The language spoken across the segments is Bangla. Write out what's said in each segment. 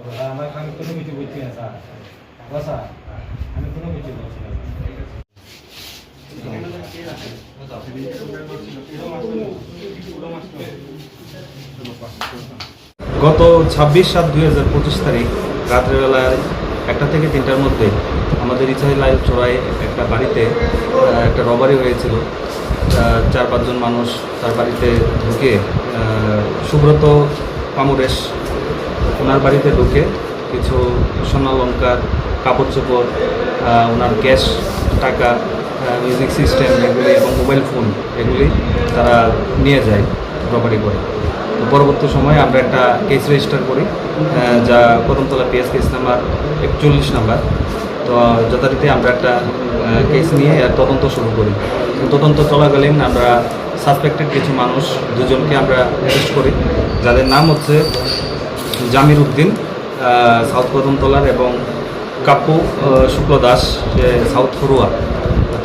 আমার আমি কোনো কিছু বুঝছি না স্যার বসা আমি কোনো কিছু বুঝছি না গত 26/7/2025 তারিখ রাত্রেবেলায় 1টা থেকে 3টার মধ্যে আমাদের ইছাই লাইভ চড়াই একটা বাড়িতে একটা রবারি হয়েছিল। 4-5 জন মানুষ তার বাড়িতে ঢুকে সুব্রত পামুরেশ ওনার বাড়িতে ঢুকে কিছু স্বর্ণালঙ্কার, কাপড় চোপড়, ওনার ক্যাশ টাকা, মিউজিক সিস্টেম এগুলি এবং মোবাইল ফোন এগুলি তারা নিয়ে যায় রবারি করে। তো পরবর্তী সময়ে আমরা একটা কেস রেজিস্টার করি, যা Kadamtala PS case number 41 number. তো যথারীতি আমরা একটা কেস নিয়ে তদন্ত শুরু করি। তদন্ত চলাকালীন আমরা সাসপেক্টেড কিছু মানুষ দুজনকে আমরা অ্যারেস্ট করি, যাদের নাম হচ্ছে জামির উদ্দিন সাউথ কদমতলার এবং কাপ্পু শুক্ল দাস সাউথ ফরুয়া।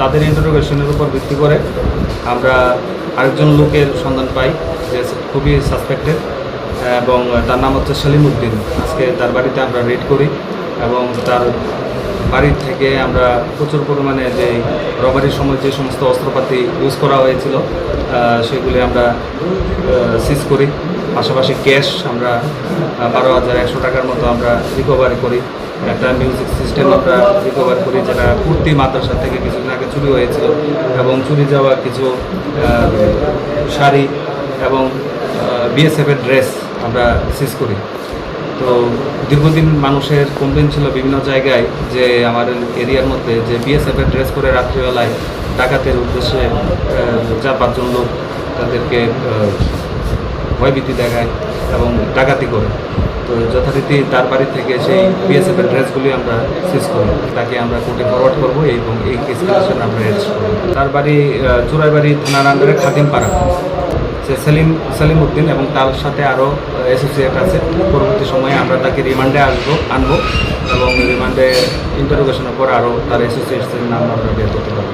তাদের ইন্টারোগেশনের উপর ভিত্তি করে আমরা আরেকজন লোকের সন্ধান পাই যে খুবই সাসপেক্টেড এবং তার নাম হচ্ছে সেলিম উদ্দিন। আজকে তার বাড়িতে আমরা রেড করি এবং তার বাড়ি থেকে আমরা প্রচুর পরিমাণে যে রবারির সময় যে সমস্ত অস্ত্রপাতি ইউজ করা হয়েছিল সেগুলি আমরা সিজ করি। পাশাপাশি ক্যাশ আমরা 12,100 টাকার মতো আমরা রিকভারি করি। একটা মিউজিক সিস্টেম আমরা রিকভার করি, যেটা কুর্তি মাদ্রাসা থেকে কিছুদিন আগে চুরি হয়েছিল, এবং চুরি যাওয়া কিছু শাড়ি এবং বিএসএফের ড্রেস আমরা সিজ করি। তো দীর্ঘদিন মানুষের কমপ্লেন ছিল বিভিন্ন জায়গায় যে আমাদের এরিয়ার মধ্যে যে বিএসএফের ড্রেস করে রাত্রিবেলায় ডাকাতের উদ্দেশ্যে 4-5 জন লোক তাদেরকে ভয়ভীতি দেখায় এবং ডাকাতি করে। তো যথারীতি তার বাড়ি থেকে সেই বিএসএফের ড্রেসগুলি আমরা সিজ করি, তাকে আমরা কোর্টে ফরওয়ার্ড করবো এবং এই কেস হিসেবে আমরা অ্যারেস্ট করব। তার বাড়ি চুরাইবাড়ি থানার আন্ডারে খাদিমপাড়া। সে সেলিম উদ্দিন এবং তার সাথে আরও অ্যাসোসিয়েট আছে। পরবর্তী সময়ে আমরা তাকে রিমান্ডে আনবো এবং রিমান্ডে ইন্টারোগেশনের পর আরও তার অ্যাসোসিয়েটসের নাম আমরা বের করতে পারবো।